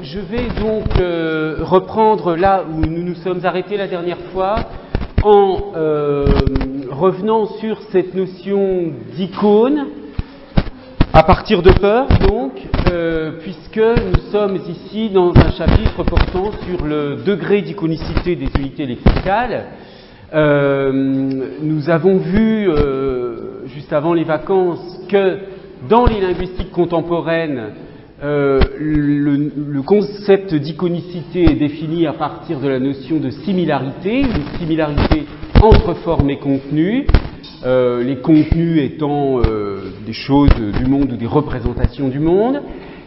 je vais donc reprendre là où nous nous sommes arrêtés la dernière fois en revenant sur cette notion d'icône à partir de Peirce, donc, puisque nous sommes ici dans un chapitre portant sur le degré d'iconicité des unités lexicales. Nous avons vu, juste avant les vacances, que dans les linguistiques contemporaines, le concept d'iconicité est défini à partir de la notion de similarité, une similarité entre forme et contenu, les contenus étant des choses du monde ou des représentations du monde,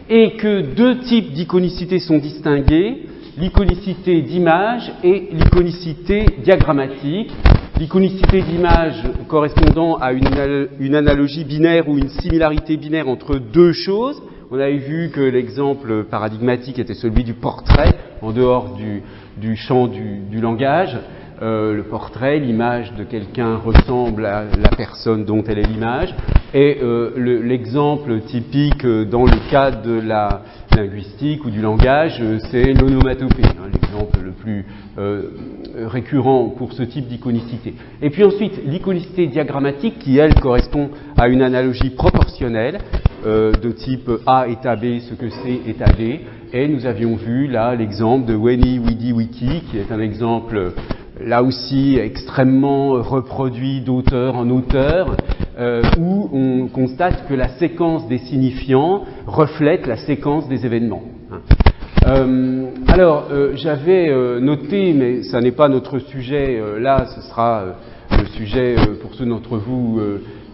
et que deux types d'iconicité sont distingués, l'iconicité d'image et l'iconicité diagrammatique. L'iconicité d'image correspondant à une analogie binaire ou une similarité binaire entre deux choses. On avait vu que l'exemple paradigmatique était celui du portrait, en dehors du champ du langage. Le portrait, l'image de quelqu'un ressemble à la personne dont elle est l'image. Et l'exemple typique dans le cas de la linguistique ou du langage, c'est l'onomatopée, l'exemple le plus récurrent pour ce type d'iconicité. Et puis ensuite, l'iconicité diagrammatique qui, elle, correspond à une analogie proportionnelle de type A est à B, ce que C est à D. Et nous avions vu là l'exemple de Weni, Widi, Wiki, qui est un exemple là aussi extrêmement reproduit d'auteur en auteur, où on constate que la séquence des signifiants reflète la séquence des événements. J'avais noté, mais ça n'est pas notre sujet là, ce sera le sujet pour ceux d'entre vous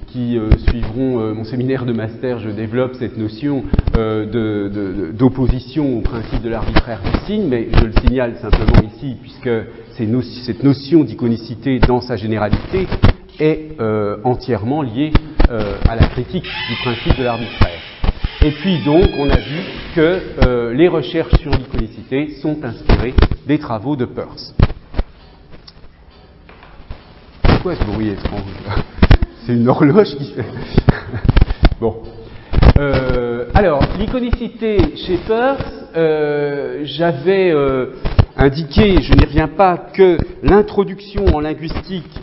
qui suivront mon séminaire de master. Je développe cette notion d'opposition au principe de l'arbitraire du signe, mais je le signale simplement ici, puisque cette notion d'iconicité dans sa généralité est entièrement liée à la critique du principe de l'arbitraire. Et puis donc, on a vu que les recherches sur l'iconicité sont inspirées des travaux de Peirce. C'est quoi ce bruit étrange là ? C'est une horloge qui fait... Bon. Alors, l'iconicité chez Peirce, j'avais indiqué, je n'y reviens pas, que l'introduction en linguistique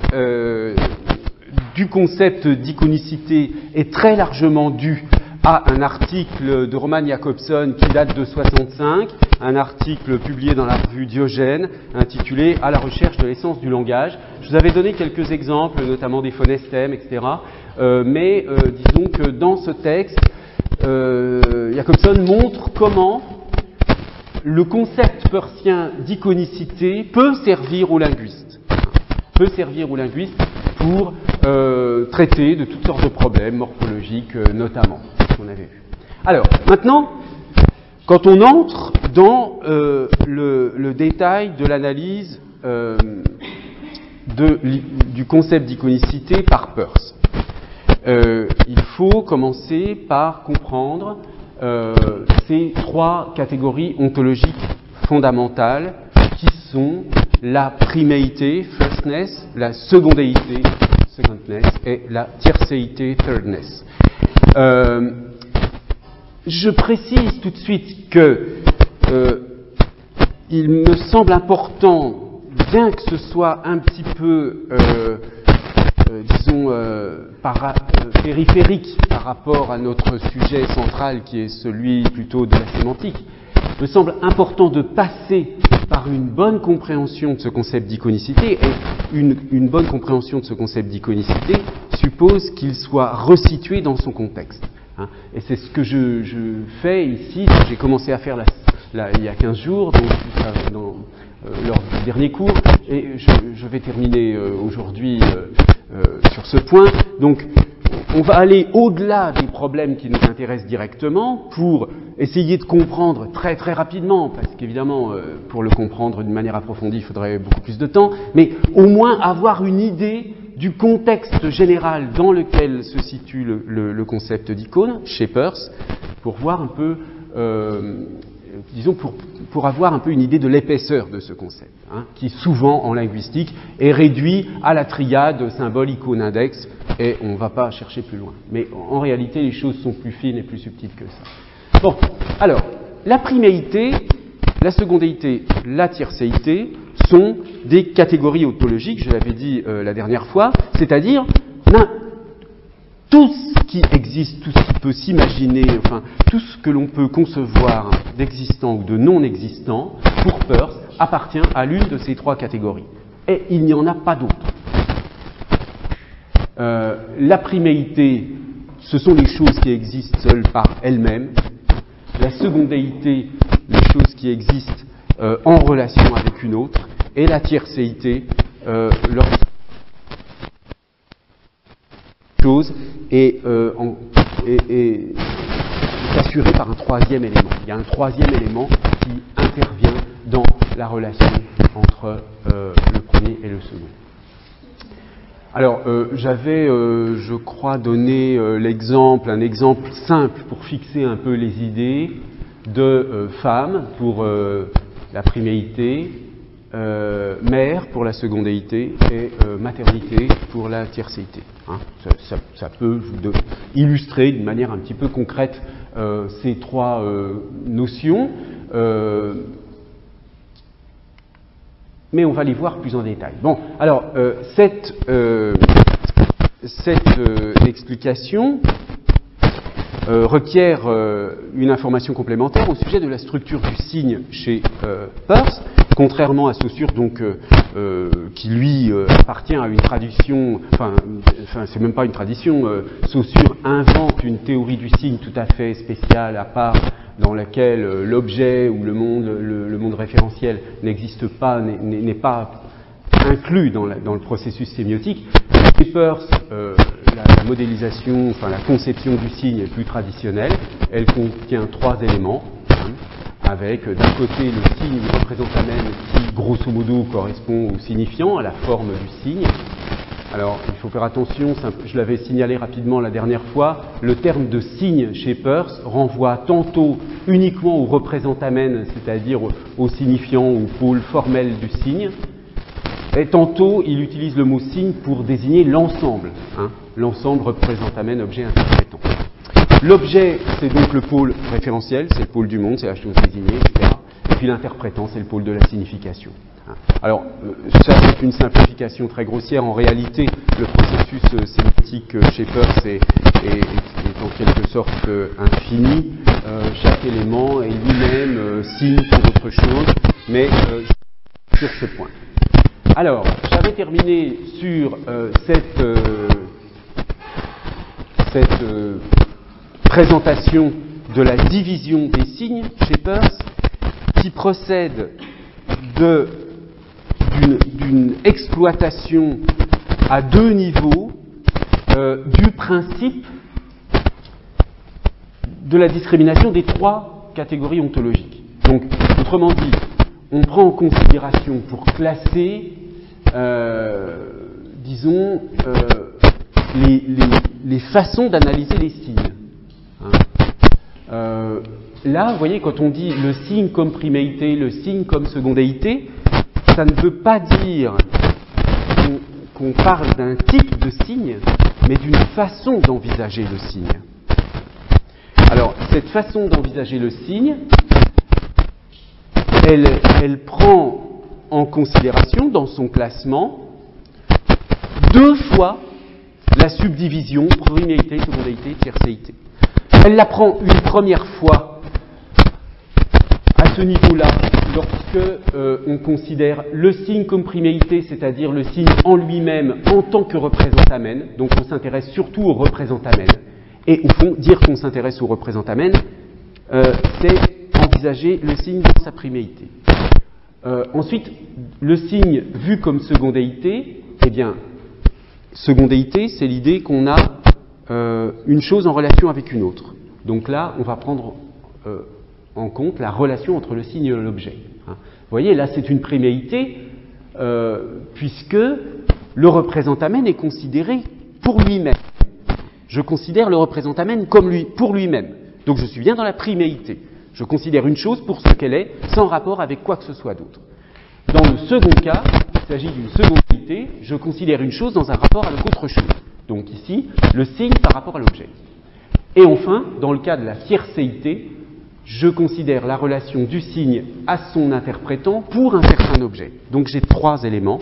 du concept d'iconicité est très largement due à un article de Roman Jakobson qui date de 1965, un article publié dans la revue Diogène, intitulé « À la recherche de l'essence du langage ». Je vous avais donné quelques exemples, notamment des phonestèmes, etc. Mais disons que dans ce texte, Jakobson montre comment le concept peircien d'iconicité peut servir aux linguistes. Pour traiter de toutes sortes de problèmes morphologiques, notamment, qu'on avait vu. Alors, maintenant, quand on entre dans le détail de l'analyse du concept d'iconicité par Peirce, il faut commencer par comprendre ces trois catégories ontologiques fondamentales qui sont la priméité, firstness, la secondéité, secondness, et la tiercéité, thirdness. Je précise tout de suite que il me semble important, bien que ce soit un petit peu, périphérique par rapport à notre sujet central qui est celui plutôt de la sémantique, il me semble important de passer par une bonne compréhension de ce concept d'iconicité, et une bonne compréhension de ce concept d'iconicité suppose qu'il soit resitué dans son contexte. Et c'est ce que je fais ici, j'ai commencé à faire il y a 15 jours, donc, lors du dernier cours, et je vais terminer aujourd'hui sur ce point. Donc, on va aller au-delà des problèmes qui nous intéressent directement pour essayer de comprendre très très rapidement, parce qu'évidemment, pour le comprendre d'une manière approfondie, il faudrait beaucoup plus de temps, mais au moins avoir une idée du contexte général dans lequel se situe le concept d'icône chez Peirce, pour voir un peu, pour avoir un peu une idée de l'épaisseur de ce concept, qui souvent en linguistique est réduit à la triade symbole, icône, index, et on ne va pas chercher plus loin. Mais en réalité, les choses sont plus fines et plus subtiles que ça. Bon, alors, la priméité, la secondéité, la tiercéité sont des catégories ontologiques, je l'avais dit la dernière fois, c'est-à-dire tout ce qui existe, tout ce qui peut s'imaginer, enfin tout ce que l'on peut concevoir d'existant ou de non existant, pour Peirce, appartient à l'une de ces trois catégories. Et il n'y en a pas d'autres. La priméité, ce sont les choses qui existent seules par elles-mêmes. La secondéité, les choses qui existent en relation avec une autre. Et la tiercéité, chose est assurée par un troisième élément. Il y a un troisième élément qui intervient dans la relation entre le premier et le second. Alors, j'avais, je crois, donné un exemple simple pour fixer un peu les idées de femme pour la priméité, mère pour la secondéité et maternité pour la tiercéité. Hein. Ça peut illustrer d'une manière un petit peu concrète ces trois notions. Mais on va les voir plus en détail. Bon, alors, cette explication requiert une information complémentaire au sujet de la structure du signe chez Peirce, contrairement à Saussure, donc, qui lui appartient à une tradition, enfin c'est même pas une tradition, Saussure invente une théorie du signe tout à fait spéciale, à part, dans laquelle l'objet ou le monde référentiel n'existe pas, n'est pas inclus dans le processus sémiotique. Chez Peirce, la modélisation, enfin la conception du signe est plus traditionnelle. Elle contient trois éléments, avec d'un côté le signe du représentamen qui, grosso modo, correspond au signifiant, à la forme du signe. Alors, il faut faire attention, je l'avais signalé rapidement la dernière fois, le terme de signe chez Peirce renvoie tantôt uniquement au représentamen, c'est-à-dire au signifiant ou pôle formel du signe, et tantôt il utilise le mot signe pour désigner l'ensemble, l'ensemble représentamen, objet interprétant. L'objet, c'est donc le pôle référentiel, c'est le pôle du monde, c'est la chose désignée, etc. Et puis l'interprétant, c'est le pôle de la signification. Alors, ça c'est une simplification très grossière. En réalité, le processus sémantique chez Peirce est en quelque sorte infini. Chaque élément est lui-même signe pour autre chose, mais sur ce point. Alors, j'avais terminé sur cette présentation de la division des signes chez Peirce, qui procède d'une exploitation à deux niveaux du principe de la discrimination des trois catégories ontologiques. Donc, autrement dit, on prend en considération pour classer, disons, les façons d'analyser les signes. Là, vous voyez, quand on dit le signe comme priméité, le signe comme secondéité, ça ne veut pas dire qu'on parle d'un type de signe, mais d'une façon d'envisager le signe. Alors, cette façon d'envisager le signe, elle prend en considération, dans son classement, deux fois la subdivision priméité, secondéité, tiercéité. Elle la prend une première fois à ce niveau-là, lorsque on considère le signe comme priméité, c'est-à-dire le signe en lui-même en tant que représentamen, donc on s'intéresse surtout au représentamen. Et au fond, dire qu'on s'intéresse au représentamen, c'est envisager le signe dans sa priméité. Ensuite, le signe vu comme secondéité, eh bien, secondéité, c'est l'idée qu'on a une chose en relation avec une autre. Donc là, on va prendre en compte la relation entre le signe et l'objet. Vous voyez, là, c'est une priméité, puisque le représentamen est considéré pour lui-même. Je considère le représentamen comme pour lui-même. Donc je suis bien dans la priméité. Je considère une chose pour ce qu'elle est, sans rapport avec quoi que ce soit d'autre. Dans le second cas, il s'agit d'une secondéité, je considère une chose dans un rapport avec autre chose. Donc ici, le signe par rapport à l'objet. Et enfin, dans le cas de la tiercéité, je considère la relation du signe à son interprétant pour un certain objet. Donc j'ai 3 éléments.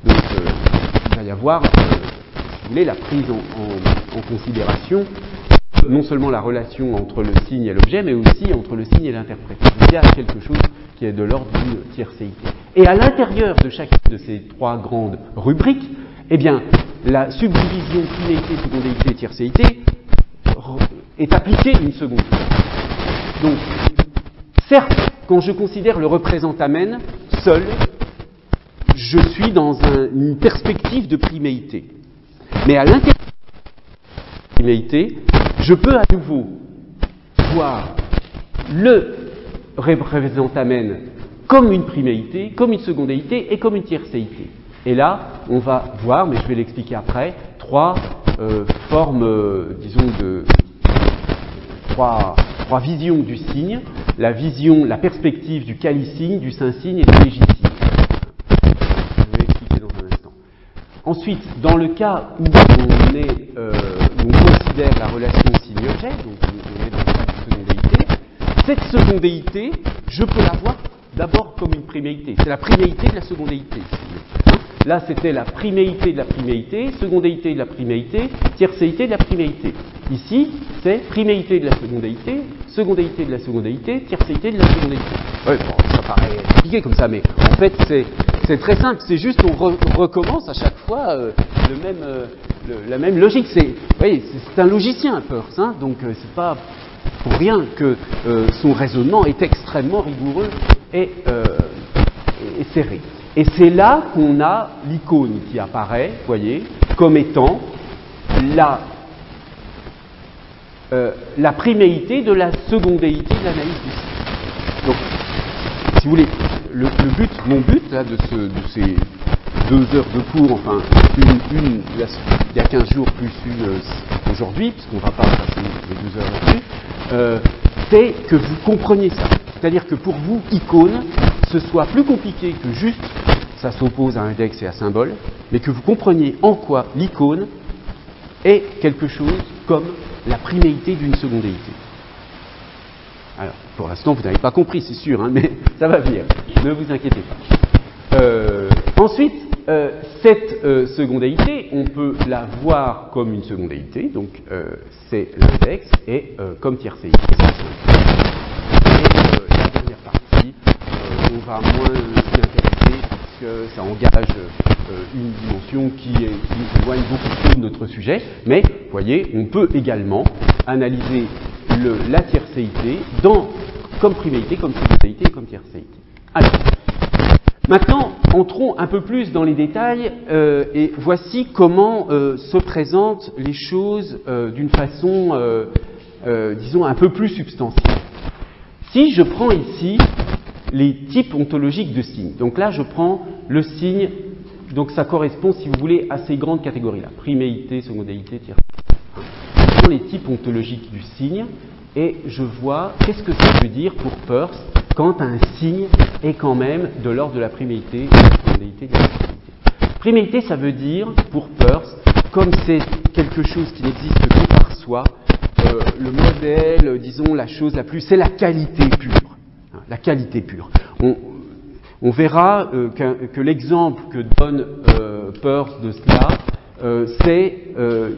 Donc il va y avoir, si vous voulez, la prise en considération, non seulement la relation entre le signe et l'objet, mais aussi entre le signe et l'interprétant. Il y a quelque chose qui est de l'ordre d'une tiercéité. Et à l'intérieur de chacune de ces 3 grandes rubriques, eh bien, la subdivision priméité, secondéité, tiercéité est appliquée une seconde fois. Donc, certes, quand je considère le représentamen seul, je suis dans une perspective de priméité. Mais à l'intérieur de la priméité, je peux à nouveau voir le représentamen comme une priméité, comme une secondéité et comme une tiercéité. Et là, on va voir, mais je vais l'expliquer après, 3 formes, disons, trois visions du signe, la perspective du quali-signe, du saint-signe et du légit-signe. Je vais expliquer dans un instant. Ensuite, dans le cas où on considère la relation signe-objet, donc on est dans le cas de secondéité, cette secondéité, je peux la voir d'abord comme une priméité. C'est la priméité de la secondéité. Là, c'était la priméité de la priméité, secondéité de la priméité, tiercéité de la priméité. Ici, c'est priméité de la secondéité de la secondéité, tiercéité de la secondéité. Ouais, bon, ça paraît compliqué comme ça, mais en fait, c'est très simple. C'est juste qu'on recommence à chaque fois la même logique. C'est un logicien, Peirce, hein, donc c'est pas pour rien que son raisonnement est extrêmement rigoureux et serré. Et c'est là qu'on a l'icône qui apparaît, vous voyez, comme étant la priméité de la secondéité de l'analyse du signe. Donc, si vous voulez, mon but là, de ces 2 heures de cours, enfin, il y a 15 jours plus une aujourd'hui, puisqu'on ne va pas passer les 2 heures là-dessus, c'est que vous compreniez ça. C'est-à-dire que pour vous, icône, ce soit plus compliqué que juste ça s'oppose à index et à symbole, mais que vous compreniez en quoi l'icône est quelque chose comme la priméité d'une secondéité. Alors, pour l'instant, vous n'avez pas compris, c'est sûr, hein, mais ça va venir, ne vous inquiétez pas. Ensuite, cette secondéité, on peut la voir comme une secondéité, donc c'est l'index, et comme tiercéité. La dernière partie, on va moins s'y intéresser puisque ça engage une dimension qui nous éloigne beaucoup de notre sujet, mais vous voyez, on peut également analyser la tiercéité comme priméité, comme secondéité et comme tiercéité. Alors, maintenant, entrons un peu plus dans les détails et voici comment se présentent les choses d'une façon, disons, un peu plus substantielle. Si je prends ici les types ontologiques de signes, donc là je prends le signe, donc ça correspond, si vous voulez, à ces grandes catégories-là, priméité, secondéité, tiercéité. Je prends les types ontologiques du signe et je vois qu'est-ce que ça veut dire pour Peirce quand un signe est quand même de l'ordre de la priméité, de la secondéité, de la tiercéité. Priméité, ça veut dire, pour Peirce, comme c'est quelque chose qui n'existe que par soi, le modèle, disons, la chose la plus, c'est la qualité pure. La qualité pure. On verra que l'exemple que donne Peirce de cela, c'est,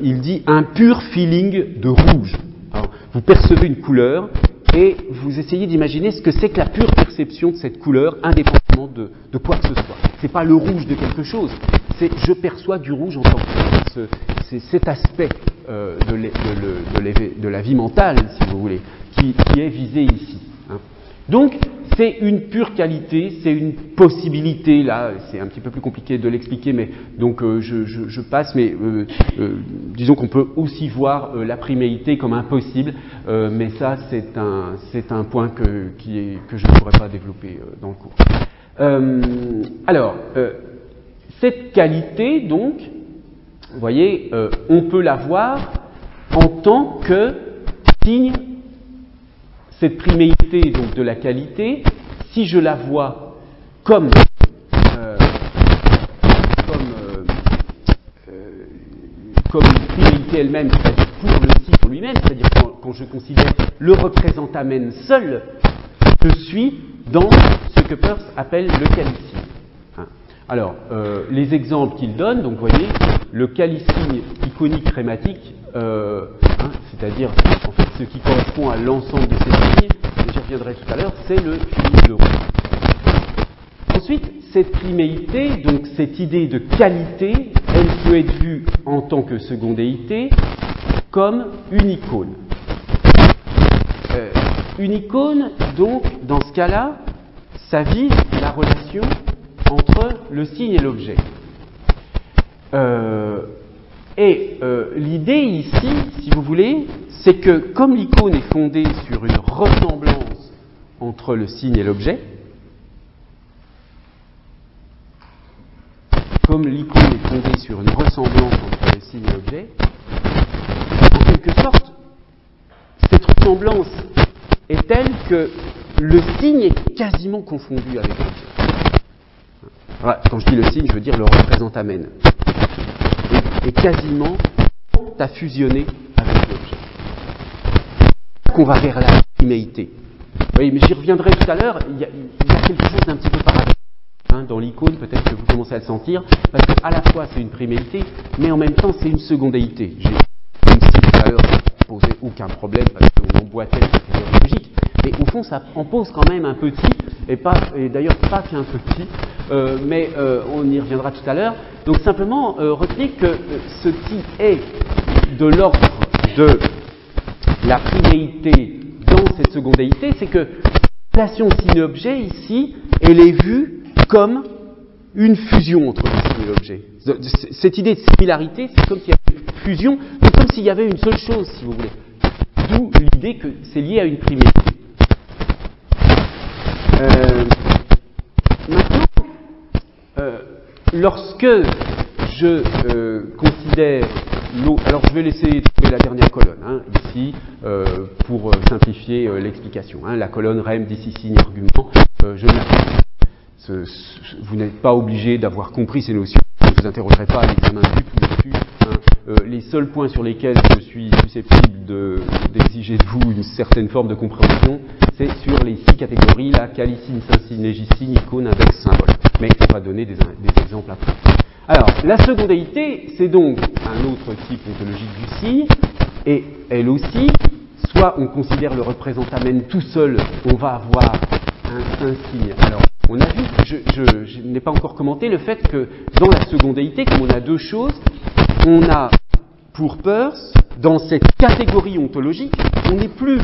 il dit, un pur feeling de rouge. Alors, vous percevez une couleur et vous essayez d'imaginer ce que c'est que la pure perception de cette couleur, indépendamment de quoi que ce soit. C'est pas le rouge de quelque chose, c'est je perçois du rouge en tant que tel. C'est cet aspect de la vie mentale, si vous voulez, qui est visé ici. Hein. Donc, c'est une pure qualité, c'est une possibilité, là, c'est un petit peu plus compliqué de l'expliquer, mais donc je passe, mais disons qu'on peut aussi voir la priméité comme impossible, mais ça, c'est un point que je ne pourrais pas développer dans le cours. Alors, cette qualité, donc, vous voyez, on peut la voir en tant que signe, cette priméité donc, de la qualité, si je la vois comme une priméité elle-même, c'est-à-dire pour le signe en lui-même, c'est-à-dire quand je considère le représentamen seul, je suis dans ce que Peirce appelle le calysigne. Alors, les exemples qu'il donne, donc vous voyez, le calysigne iconique crématique, c'est-à-dire en fait ce qui correspond à l'ensemble de ces signes, et j'y reviendrai tout à l'heure, c'est le funisme de roue. Ensuite, cette priméité, donc cette idée de qualité, elle peut être vue en tant que secondéité comme une icône. Une icône, donc, dans ce cas-là, ça vise la relation entre le signe et l'objet. L'idée ici, si vous voulez, c'est que comme l'icône est fondée sur une ressemblance entre le signe et l'objet, comme l'icône est fondée sur une ressemblance entre le signe et l'objet, en quelque sorte, cette ressemblance est telle que le signe est quasiment confondu avec l'objet. Voilà, quand je dis le signe, je veux dire le représentamen. Et quasiment à fusionner avec l'objet. Qu'on va vers la priméité. Oui, mais j'y reviendrai tout à l'heure, il y a quelque chose d'un petit peu paradoxal dans l'icône, peut-être que vous commencez à le sentir, parce qu'à la fois c'est une priméité, mais en même temps c'est une secondéité. Comme si tout à l'heure ça ne posait aucun problème, parce qu'on emboîtait la catégorie logique, mais au fond ça en pose quand même un petit, et d'ailleurs pas qu'un petit, mais on y reviendra tout à l'heure. Donc simplement retenez que ce qui est de l'ordre de la priméité dans cette secondéité, c'est que la relation signe-objet ici, elle est vue comme une fusion entre le signe et l'objet. Cette idée de similarité, c'est comme s'il y avait une fusion, donc comme s'il y avait une seule chose, si vous voulez. D'où l'idée que c'est lié à une priméité. Maintenant, lorsque je considère l'eau, alors je vais laisser trouver la dernière colonne ici pour simplifier l'explication. La colonne rem, d'ici signe, argument, je ne la fais pas. Vous n'êtes pas obligé d'avoir compris ces notions, je ne vous interrogerai pas à l'examen du tout dessus. Les seuls points sur lesquels je suis susceptible d'exiger de vous une certaine forme de compréhension, c'est sur les 6 catégories, la calysigne, syncigne, légicigne, icône, index, symbole. Mais on va donner des exemples après. Alors, la secondéité, c'est donc un autre type ontologique du signe, et elle aussi, soit on considère le représentamen tout seul, on va avoir un signe. Alors, on a vu, je n'ai pas encore commenté le fait que dans la secondéité, comme on a deux choses, on a pour Peirce, dans cette catégorie ontologique, on n'est plus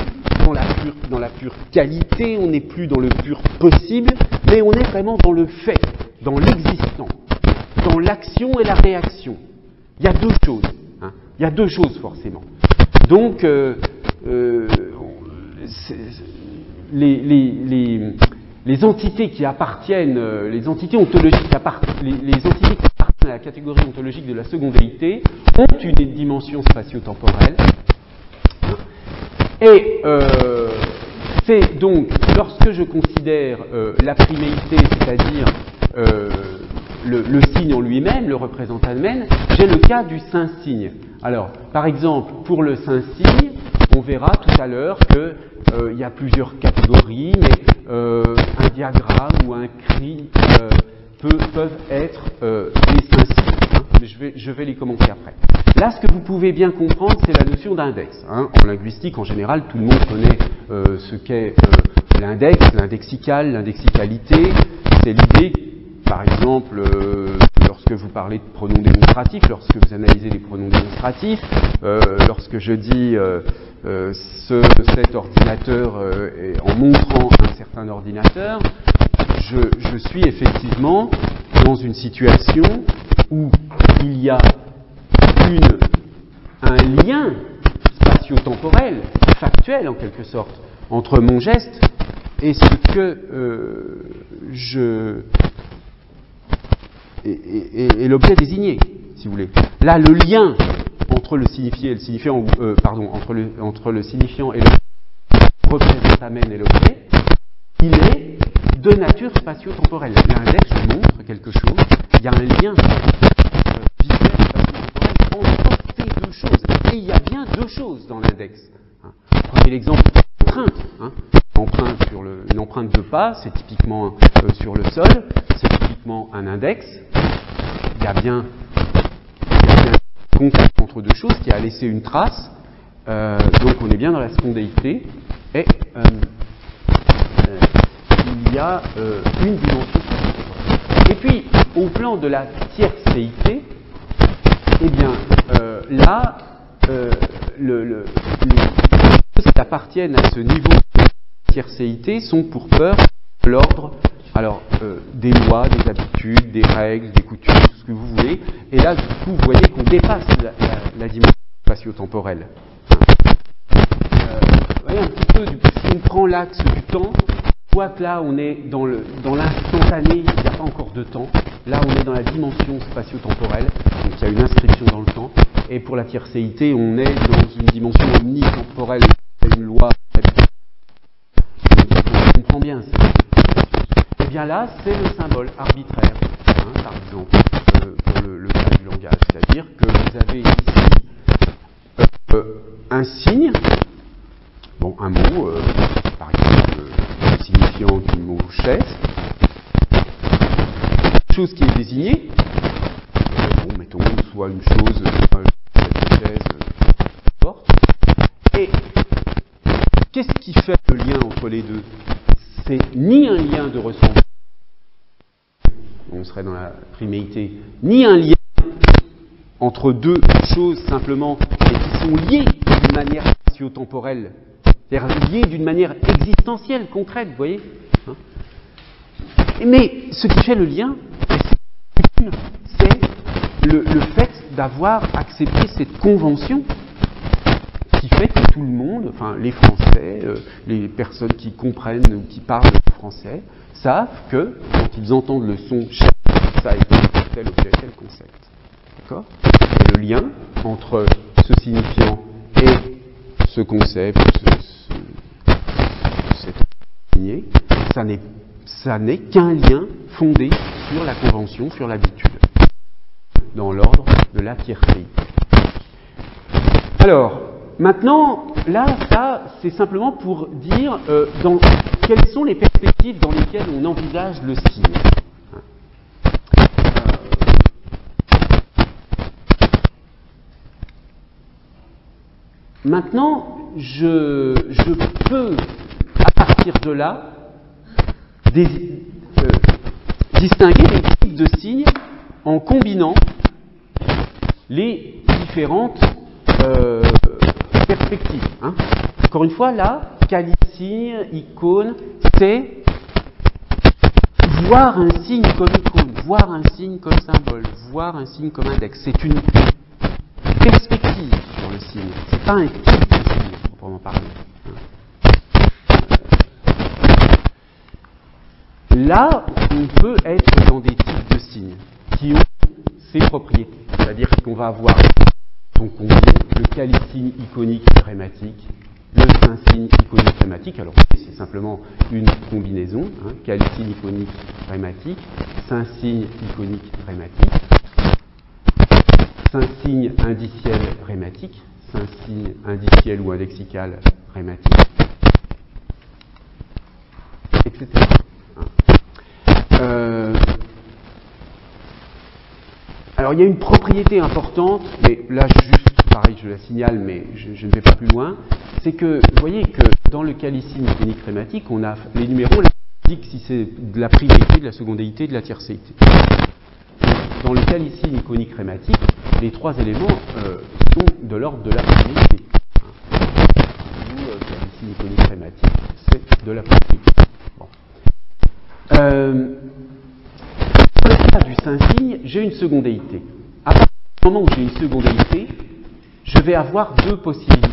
dans la pure qualité, on n'est plus dans le pur possible, mais on est vraiment dans le fait, dans l'existant, dans l'action et la réaction. Il y a deux choses, il y a deux choses forcément. Donc, les entités qui appartiennent, les entités ontologiques, les entités qui appartiennent à la catégorie ontologique de la secondéité ont une dimension spatio-temporelle. Et c'est donc, lorsque je considère la priméité, c'est-à-dire le signe en lui-même, le représentamen, j'ai le cas du saint-signe. Alors, par exemple, pour le saint-signe, on verra tout à l'heure qu'il y a plusieurs catégories, mais un diagramme ou un cri peuvent être des saint-signes. Je vais les commenter après. Là, ce que vous pouvez bien comprendre, c'est la notion d'index. En linguistique, en général, tout le monde connaît ce qu'est l'index, l'indexical, l'indexicalité. C'est l'idée, par exemple, lorsque vous parlez de pronoms démonstratifs, lorsque vous analysez les pronoms démonstratifs, lorsque je dis cet ordinateur, en montrant un certain ordinateur, je suis effectivement dans une situation où il y a un lien spatio-temporel, factuel en quelque sorte, entre mon geste et ce que et l'objet désigné, si vous voulez. Là, le lien entre le signifié et le signifiant, entre le signifiant et le représentamen et l'objet, il est de nature spatio-temporelle. L'index montre quelque chose, il y a un lien visuel spatio-temporel entre ces deux choses. Et il y a bien deux choses dans l'index. Prenez l'exemple d'empreinte. Une empreinte de pas, c'est typiquement sur le sol, c'est typiquement un index. Il y a bien un contact entre deux choses qui a laissé une trace. Donc on est bien dans la secondéité. Et il y a une dimension. Et puis, au plan de la tiercéité, eh bien, là, les choses qui appartiennent à ce niveau de tiercéité sont pour peur de l'ordre, alors, des lois, des habitudes, des règles, des coutumes, tout ce que vous voulez. Et là, du coup, vous voyez qu'on dépasse la dimension spatio-temporelle. Vous voyez un petit peu, si on prend l'axe du temps, on voit que là, on est dans l'instantané, il n'y a pas encore de temps. Là, on est dans la dimension spatio-temporelle, donc il y a une inscription dans le temps. Et pour la tiercéité, on est dans une dimension omnitemporelle, une loi. On comprend bien. Et bien là, c'est le symbole arbitraire, par exemple, pour le cas du langage. C'est-à-dire que vous avez ici un signe, bon, un mot, par exemple, signifiant du mot chaise, chose qui est désignée, bon, mettons soit une chose, cette chaise, n'importe. Et qu'est-ce qui fait le lien entre les deux? C'est ni un lien de ressemblance, on serait dans la priméité, ni un lien entre deux choses simplement, et qui sont liées d'une manière spatio-temporelle, c'est-à-dire liées d'une manière existentielle, concrète, vous voyez, mais ce qui fait le lien, c'est le fait d'avoir accepté cette convention qui fait que tout le monde, enfin les Français, les personnes qui comprennent ou qui parlent français, savent que quand ils entendent le son ça évoque tel objet, tel concept. D'accord ? Et le lien entre ce signifiant et ce concept, cet signé, ça n'est qu'un lien fondé sur la convention, sur l'habitude, dans l'ordre de la tiercéité. Alors, maintenant, là, ça, c'est simplement pour dire quelles sont les perspectives dans lesquelles on envisage le signe. Maintenant, je peux, à partir de là, distinguer les types de signes en combinant les différentes perspectives. Encore une fois, là, signe, icône, c'est voir un signe comme icône, voir un signe comme symbole, voir un signe comme index. C'est une perspective sur le signe. C'est pas un type de signe, proprement parler. Là, on peut être dans des types de signes qui ont ces propriétés. C'est-à-dire qu'on va avoir, donc on dit, le calicigne iconique grammatique, le saint-signe iconique grammatique. Alors, c'est simplement une combinaison, calicigne iconique grammatique, saint-signe iconique grammatique, saint-signe indiciel grammatique, saint-signe indiciel ou indexical grammatique, etc. Alors, il y a une propriété importante, mais là, juste, pareil, je la signale, mais je ne vais pas plus loin, c'est que, vous voyez que dans le calicigne iconique grammatique, on a les numéros, là, on indique si c'est de la priméité, de la secondéité, de la tiercéité. Dans le calicigne iconique grammatique, les trois éléments sont de l'ordre de la priméité. Le calicigne iconique grammatique, c'est de la priméité. Bon. Dans le cas du saint-signe, j'ai une secondéité. À partir du moment où j'ai une secondéité, je vais avoir deux possibilités.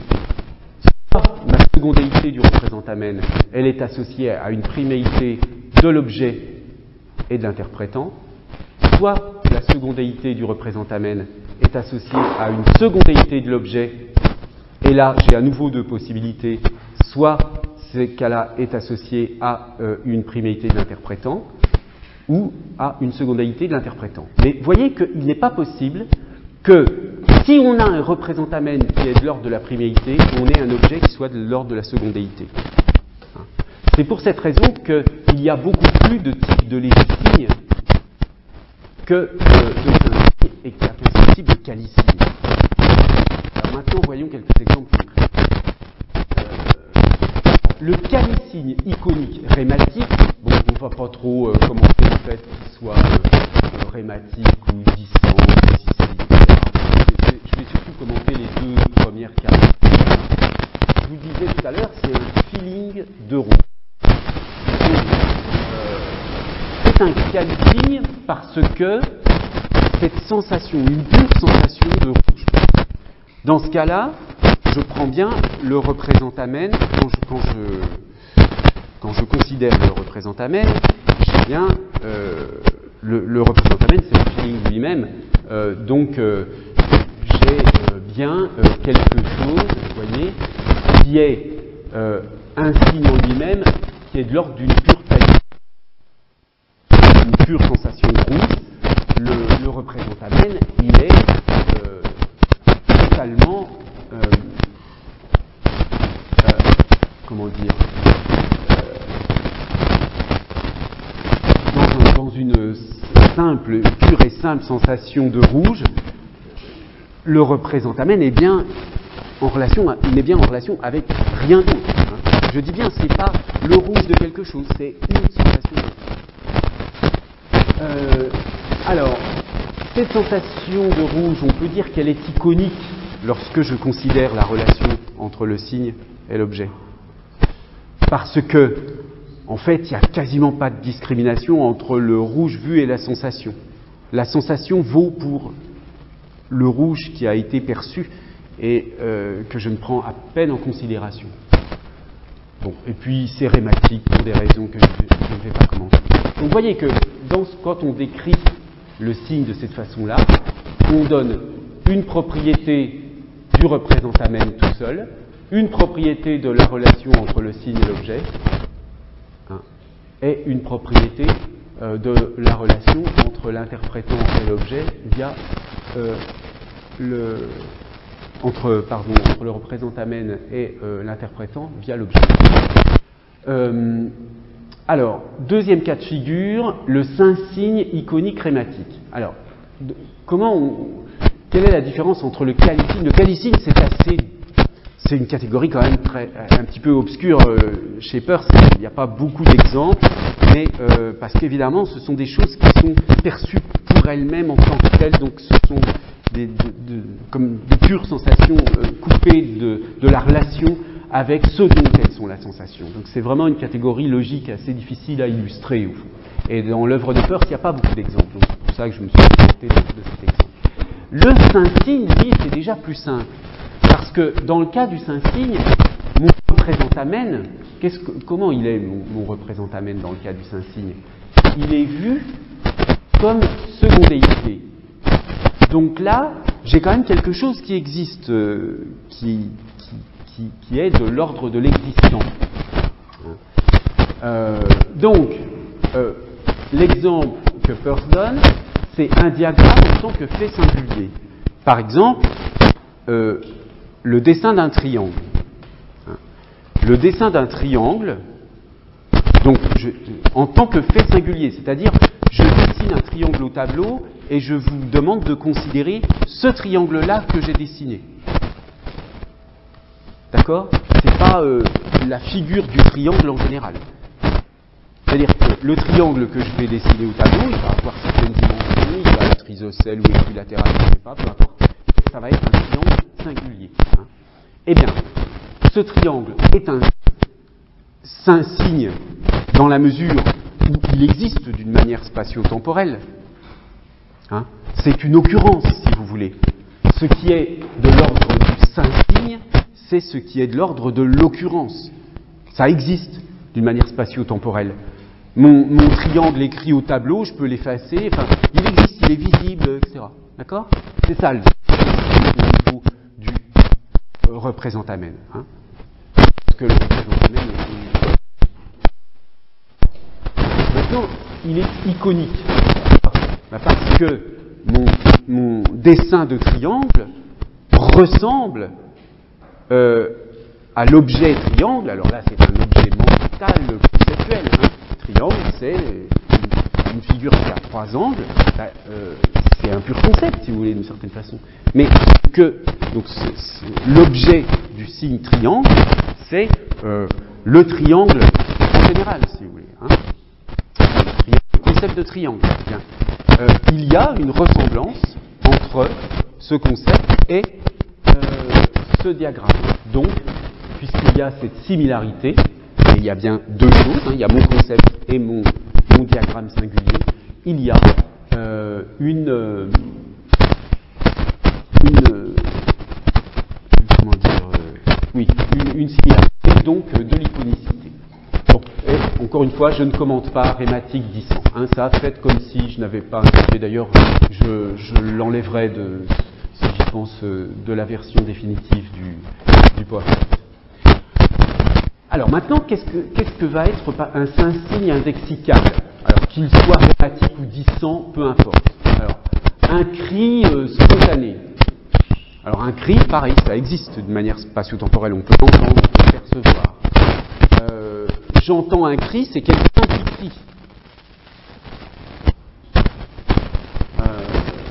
Soit ma secondéité du représentamen, elle est associée à une priméité de l'objet et de l'interprétant, soit la secondéité du représentamen est associée à une secondéité de l'objet, et là j'ai à nouveau deux possibilités, soit ce cas-là est associé à une priméité de l'interprétant, ou à une secondalité de l'interprétant. Mais voyez qu'il n'est pas possible que Si on a un représentamène qui est de l'ordre de la priméité, on est un objet qui soit de l'ordre de la secondéité. C'est pour cette raison qu'il y a beaucoup plus de types de légisignes que de synsignes et qu'il y a qu'un seul type de qualisignes. Alors maintenant, voyons quelques exemples concrets. Le qualisigne iconique rématique, bon, on ne va pas trop commenter le fait qu'il soit rématique ou dissent, etc. Je vais surtout commenter les deux premières caractéristiques. Je vous disais tout à l'heure, c'est un feeling de rouge. C'est un qualisigne parce que cette sensation, une pure sensation de rouge. Dans ce cas-là, je prends bien le représentamène, quand je considère le représentamène, j'ai bien le représentamène, c'est le feeling lui-même, donc j'ai bien quelque chose, vous voyez, qui est un signe en lui-même, qui est de l'ordre d'une pure qualité, une pure sensation de rouge. Le représentamène, il est totalement comment dire, dans une simple, pure et simple sensation de rouge, le représentamène est bien en relation, avec rien d'autre. Hein. Je dis bien, c'est pas le rouge de quelque chose, c'est une sensation de rouge. Alors, cette sensation de rouge, on peut dire qu'elle est iconique lorsque je considère la relation entre le signe et l'objet. Parce que, en fait, il n'y a quasiment pas de discrimination entre le rouge vu et la sensation. La sensation vaut pour le rouge qui a été perçu et que je ne prends à peine en considération. Bon, et puis c'est rématique pour des raisons que je ne vais pas commenter. Donc vous voyez que quand on décrit le signe de cette façon-là, on donne une propriété du représentamène tout seul, une propriété de la relation entre le signe et l'objet, hein, et une propriété de la relation entre l'interprétant et l'objet via entre le représentamène et l'interprétant via l'objet. Alors, deuxième cas de figure, le synsigne iconique rématique. Alors, quelle est la différence entre le qualisigne? Le qualisigne, c'est une catégorie quand même un petit peu obscure chez Peirce. Il n'y a pas beaucoup d'exemples, mais parce qu'évidemment, ce sont des choses qui sont perçues pour elles-mêmes en tant que telles, donc ce sont comme des pures sensations coupées de la relation avec ce dont elles sont la sensation. Donc c'est vraiment une catégorie logique assez difficile à illustrer au fond. Et dans l'œuvre de Peirce, il n'y a pas beaucoup d'exemples, donc c'est pour ça que je me suis contenté de cet exemple. Le synsigne, lui, c'est déjà plus simple. Parce que dans le cas du synsigne, mon représentamène, comment il est mon représentamène dans le cas du synsigne? Il est vu comme secondéité. Donc là, j'ai quand même quelque chose qui existe, qui est de l'ordre de l'existant. Donc, l'exemple que Peirce donne, c'est un diagramme en tant que fait singulier. Par exemple, le dessin d'un triangle. Le dessin d'un triangle, donc en tant que fait singulier, c'est-à-dire je dessine un triangle au tableau et je vous demande de considérer ce triangle-là que j'ai dessiné. D'accord? C'est pas la figure du triangle en général. C'est-à-dire que le triangle que je vais dessiner au tableau, il va avoir certaines dimensions, il va être isocèle ou équilatéral, je ne sais pas, peu importe. Ça va être un triangle singulier. Hein. Eh bien, ce triangle est un synsigne dans la mesure où il existe d'une manière spatio-temporelle. Hein. C'est une occurrence, si vous voulez. Ce qui est de l'ordre du synsigne, c'est ce qui est de l'ordre de l'occurrence. Ça existe d'une manière spatio-temporelle. Mon triangle écrit au tableau, je peux l'effacer, enfin, il existe, il est visible, etc. D'accord? C'est ça le au niveau du représentamène. Hein. Parce que le représentamène maintenant, il est iconique. Parce que mon dessin de triangle ressemble à l'objet triangle. Alors là, c'est un objet mental conceptuel. Hein. Triangle, c'est une figure qui a 3 angles. C'est un pur concept, si vous voulez, d'une certaine façon. Mais donc l'objet du signe triangle, c'est le triangle en général, si vous voulez. Hein. Le concept de triangle. Bien. Il y a une ressemblance entre ce concept et ce diagramme. Donc, puisqu'il y a cette similarité, et il y a bien 2 choses, hein, il y a mon concept et mon diagramme singulier, il y a une similarité, donc de l'iconicité. Bon, et encore une fois, je ne commente pas Rématique 10 ans. Hein, ça, faites comme si je n'avais pas indiqué. D'ailleurs, je l'enlèverai si j'y pense, de la version définitive du PowerPoint. Alors maintenant, qu'est-ce que va être un signe indexical? Alors qu'il soit rématique ou dissent, peu importe. Alors, un cri spontané. Alors un cri, pareil, ça existe de manière spatio-temporelle, on peut l'entendre, on peut le percevoir. J'entends un cri, c'est quelqu'un qui crie.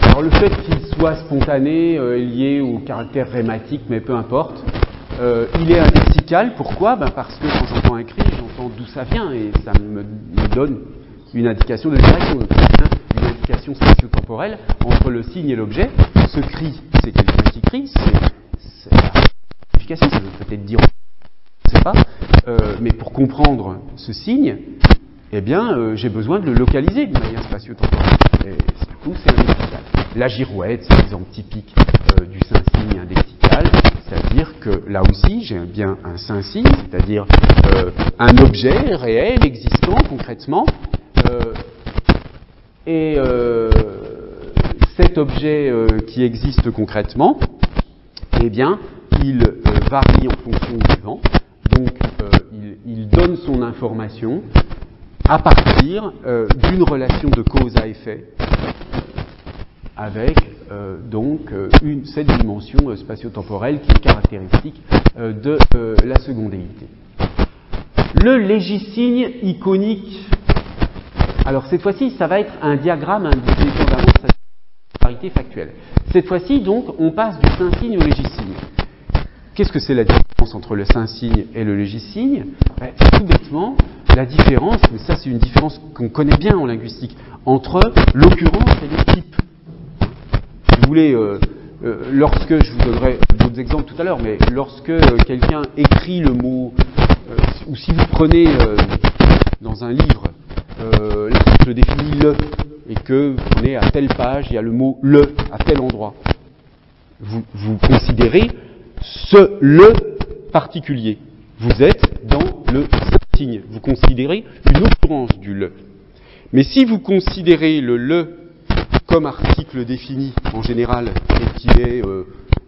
Alors le fait qu'il soit spontané est lié au caractère rématique, mais peu importe. Il est indexical, pourquoi? Parce que quand j'entends un cri, j'entends d'où ça vient et ça me donne une indication de direction, une indication spatio-temporelle entre le signe et l'objet. Ce cri, c'est quelqu'un qui crie, c'est la signification, ça veut peut-être dire, je ne sais pas, mais pour comprendre ce signe, eh bien, j'ai besoin de le localiser d'une manière spatio-temporelle. Et du coup, c'est indexical. La girouette, c'est l'exemple typique du saint-signe indexical, c'est-à-dire que là aussi, j'ai bien un saint-signe, c'est-à-dire un objet réel, existant concrètement, et cet objet qui existe concrètement, eh bien, il varie en fonction du vent, donc il donne son information à partir d'une relation de cause à effet avec cette dimension spatio-temporelle qui est caractéristique de la secondéité. Le légisigne iconique. Alors cette fois-ci, ça va être un diagramme indépendamment de sa similarité factuelle. Cette fois-ci, donc, on passe du saint-signe au légisigne. Qu'est-ce que c'est la différence entre le saint-signe et le légisigne? Tout bêtement, la différence, mais ça c'est une différence qu'on connaît bien en linguistique, entre l'occurrence et le type. Si vous voulez, lorsque, je vous donnerai d'autres exemples tout à l'heure, mais lorsque quelqu'un écrit le mot, ou si vous prenez dans un livre l'article définit le, et que vous prenez à telle page, il y a le mot le à tel endroit, vous considérez ce le particulier. Vous êtes dans le signe. Vous considérez une occurrence du le. Mais si vous considérez le comme article défini en général et qui est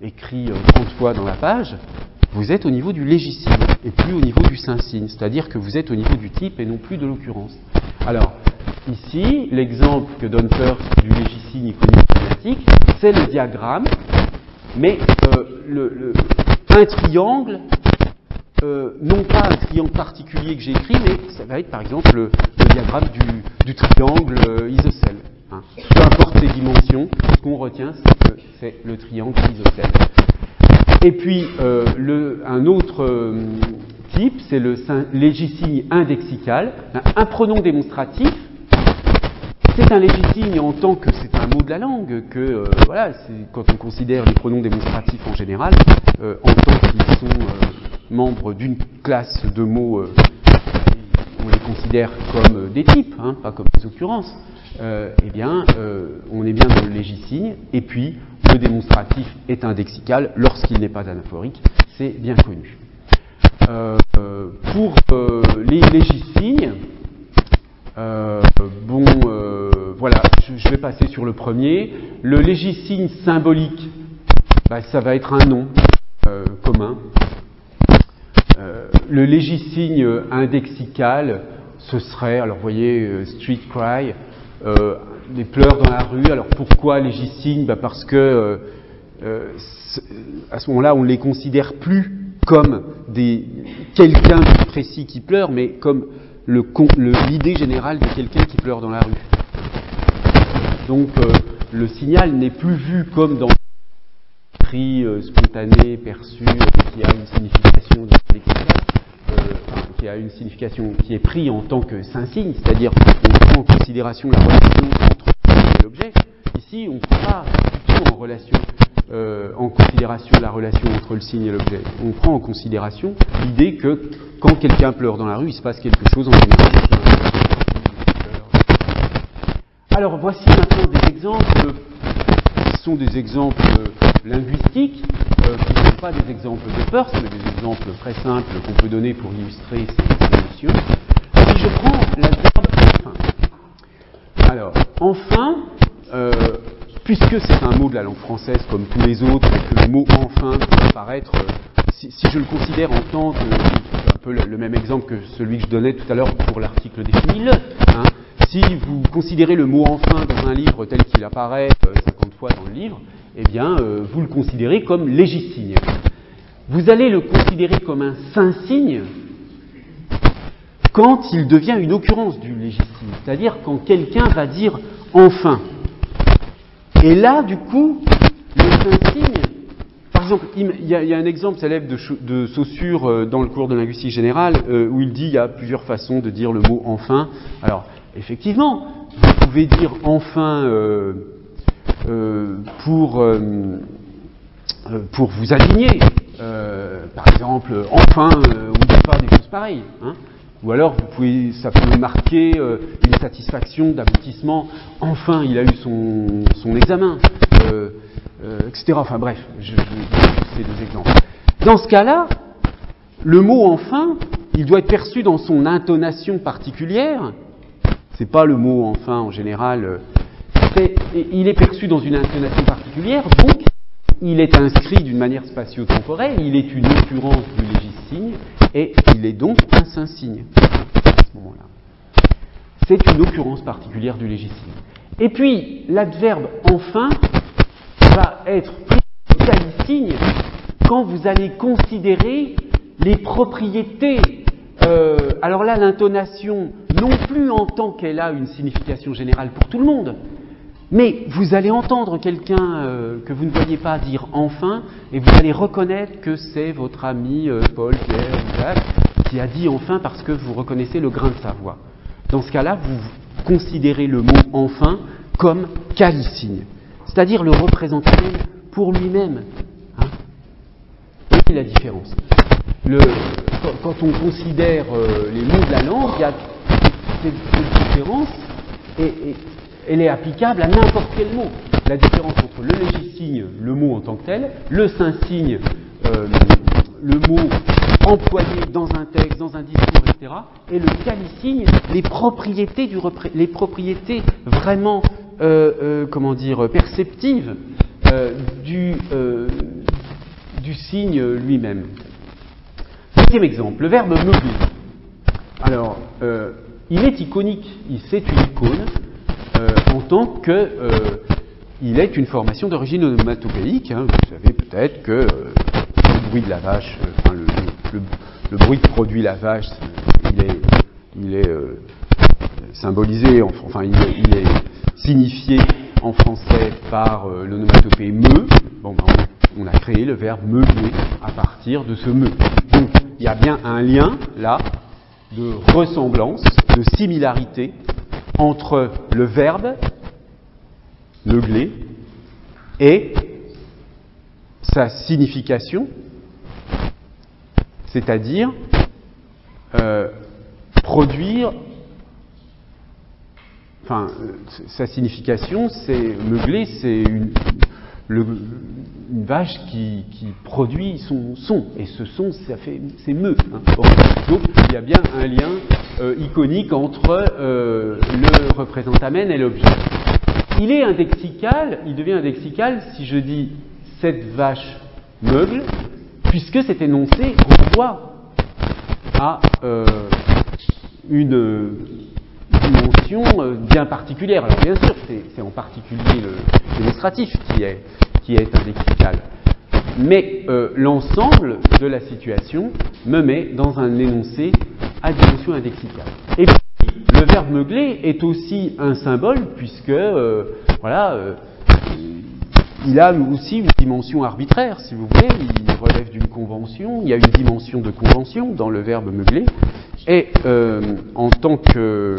écrit 30 fois dans la page, vous êtes au niveau du légisigne et plus au niveau du saint-signe, c'est-à-dire que vous êtes au niveau du type et non plus de l'occurrence. Alors, ici, l'exemple que donne Peirce du légisigne iconique, c'est le diagramme, mais un triangle, non pas un triangle particulier que j'ai écrit, mais ça va être par exemple le diagramme du triangle isocèle. Hein. Peu importe ses dimensions, ce qu'on retient, c'est que c'est le triangle isocèle. Et puis, un autre type, c'est le légisigne indexical, un pronom démonstratif. C'est un légisigne en tant que c'est un mot de la langue, que voilà, quand on considère les pronoms démonstratifs en général, en tant qu'ils sont membres d'une classe de mots, on les considère comme des types, hein, pas comme des occurrences. Eh bien, on est bien dans le légisigne, et puis le démonstratif est indexical lorsqu'il n'est pas anaphorique, c'est bien connu. Pour les légisignes, voilà, je vais passer sur le premier. Le légisigne symbolique, ça va être un nom commun. Le légisigne indexical, ce serait, alors vous voyez, street cry, des pleurs dans la rue. Alors pourquoi légisigne? Parce que à ce moment-là, on ne les considère plus comme quelqu'un de précis qui pleure, mais comme l'idée générale de quelqu'un qui pleure dans la rue. Donc, le signal n'est plus vu comme dans un cri spontané, perçu, qui a une signification qui a une signification qui est pris en tant que signe, c'est-à-dire on prend en considération la relation entre le signe et l'objet. Ici, on ne prend pas du tout en considération la relation entre le signe et l'objet. On prend en considération l'idée que quand quelqu'un pleure dans la rue, il se passe quelque chose en général. Alors voici maintenant des exemples qui sont des exemples linguistiques, qui ne sont pas des exemples de Peirce, mais des exemples très simples qu'on peut donner pour illustrer ces notions. Si je prends l'adverbe enfin. Alors, enfin, puisque c'est un mot de la langue française comme tous les autres, et que le mot enfin peut apparaître, si je le considère en tant que, c'est un peu le même exemple que celui que je donnais tout à l'heure pour l'article défini-le, hein. Si vous considérez le mot enfin dans un livre tel qu'il apparaît 50 fois dans le livre, eh bien, vous le considérez comme légisigne. Vous allez le considérer comme un saint-signe quand il devient une occurrence du légisigne, c'est-à-dire quand quelqu'un va dire enfin. Et là, du coup, le saint-signe, par exemple, il y a un exemple célèbre de Saussure dans le cours de linguistique générale où il dit il y a plusieurs façons de dire le mot enfin. Alors, effectivement, vous pouvez dire enfin pour vous aligner, par exemple, enfin, ou des fois des choses pareilles. Hein. Ou alors, ça peut marquer une satisfaction d'aboutissement. Enfin, il a eu son examen, etc. Enfin bref, je ces deux exemples. Dans ce cas-là, le mot enfin, il doit être perçu dans son intonation particulière. C'est pas le mot enfin en général. Il est perçu dans une intonation particulière, donc il est inscrit d'une manière spatio-temporelle, il est une occurrence du légisigne, et il est donc un saint-signe à ce moment-là. C'est une occurrence particulière du légisigne. Et puis, l'adverbe enfin va être qualisigne quand vous allez considérer les propriétés. Alors là, l'intonation, non plus en tant qu'elle a une signification générale pour tout le monde, mais vous allez entendre quelqu'un que vous ne voyez pas dire enfin, et vous allez reconnaître que c'est votre ami Paul, Pierre ou Jacques qui a dit enfin parce que vous reconnaissez le grain de sa voix. Dans ce cas-là, vous considérez le mot enfin comme qualisigne, c'est-à-dire le représentant pour lui-même. Hein. Voyez la différence. Quand on considère les mots de la langue, il y a cette différence et elle est applicable à n'importe quel mot. La différence entre le légisigne, le mot en tant que tel, le saint-signe, le mot employé dans un texte, dans un discours, etc., et le qualisigne, les propriétés vraiment, perceptives du signe lui-même. Deuxième exemple, le verbe meubler. Alors, il est iconique, c'est une icône en tant que il est une formation d'origine onomatopéique. Hein. Vous savez peut-être que le bruit de la vache, le bruit que produit la vache, il est symbolisé, enfin il est signifié en français par l'onomatopée me. Bon, on a créé le verbe meubler à partir de ce me. Donc il y a bien un lien là de ressemblance, de similarité entre le verbe meubler et sa signification, c'est-à-dire produire. Enfin, sa signification, c'est meubler, c'est une vache qui produit son son, et ce son, c'est me. Hein. Donc, il y a bien un lien iconique entre le représentamen et l'objet. Il devient indexical si je dis cette vache meuble, puisque cet énoncé renvoie à une dimension bien particulière. Alors bien sûr, c'est en particulier le démonstratif qui qui est un lexical. Mais l'ensemble de la situation me met dans un énoncé à dimension indexicale. Et puis, le verbe meugler est aussi un symbole, puisque, il a aussi une dimension arbitraire, si vous voulez, il relève d'une convention, il y a une dimension de convention dans le verbe meugler, et en tant que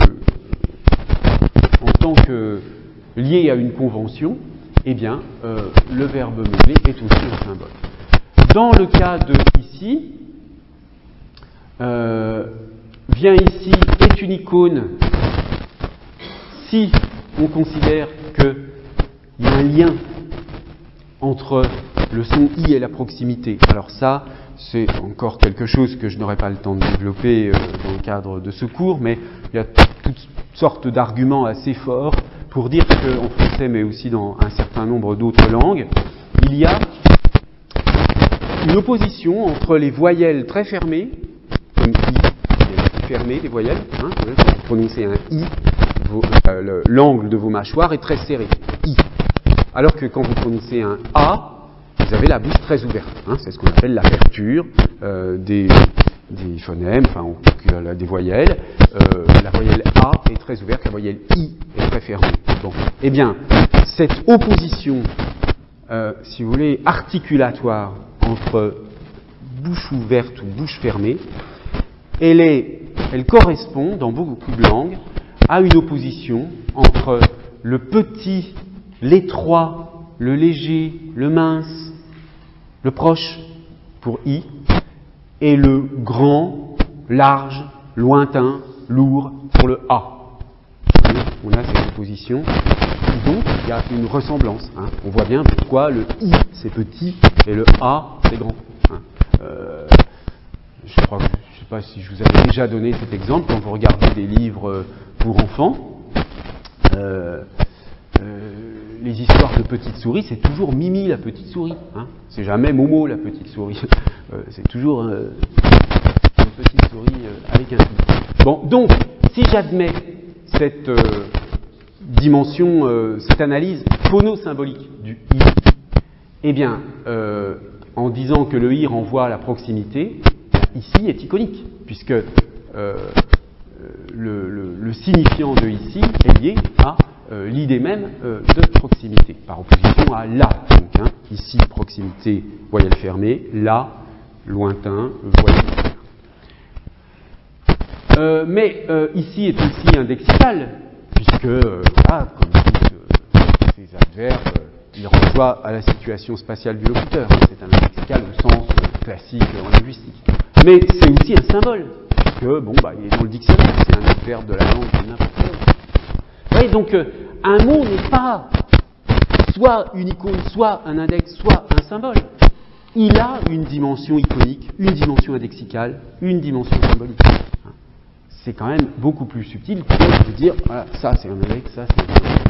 lié à une convention, eh bien, le verbe meugler est aussi un symbole. Dans le cas de ici, vient ici est une icône si on considère qu'il y a un lien entre le son I et la proximité. Alors ça, c'est encore quelque chose que je n'aurai pas le temps de développer dans le cadre de ce cours, mais il y a toutes sortes d'arguments assez forts pour dire qu'en français, mais aussi dans un certain nombre d'autres langues, il y a une opposition entre les voyelles très fermées, comme I, fermées, les voyelles, hein, quand vous prononcez un I, l'angle de vos mâchoires est très serré, I. Alors que quand vous prononcez un A, vous avez la bouche très ouverte. Hein, c'est ce qu'on appelle l'aperture des phonèmes, enfin des voyelles. La voyelle A est très ouverte, la voyelle I est très fermée. Bon. Eh bien, cette opposition, si vous voulez, articulatoire entre bouche ouverte ou bouche fermée, elle correspond, dans beaucoup de langues, à une opposition entre le petit, l'étroit, le léger, le mince, le proche pour I, et le grand, large, lointain, lourd pour le A. On a cette opposition. Donc, il y a une ressemblance. Hein. On voit bien pourquoi le I c'est petit et le A c'est grand. Hein. Je ne sais pas si je vous avais déjà donné cet exemple quand vous regardez des livres pour enfants. Les histoires de petites souris, c'est toujours Mimi la petite souris. Hein. C'est jamais Momo la petite souris. C'est toujours une petite souris avec un I. Bon, donc, si j'admets cette dimension, cette analyse phonosymbolique du I, eh bien, en disant que le I renvoie à la proximité, ici est iconique, puisque le signifiant de ici est lié à l'idée même de proximité, par opposition à là. Donc, hein, ici, proximité, voyelle fermée, là, lointain, voyelle ouverte. Mais ici est aussi indexical, puisque, voilà, comme disent ces adverbes, il renvoie à la situation spatiale du locuteur. C'est un indexical au sens classique en linguistique. Mais c'est aussi un symbole, puisque, il est dans le dictionnaire, c'est un adverbe de la langue de n'importe quelle. Vous voyez, donc, un mot n'est pas soit une icône, soit un index, soit un symbole. Il a une dimension iconique, une dimension indexicale, une dimension symbolique. C'est quand même beaucoup plus subtil que de dire, voilà, ça c'est un index, ça c'est un symbole.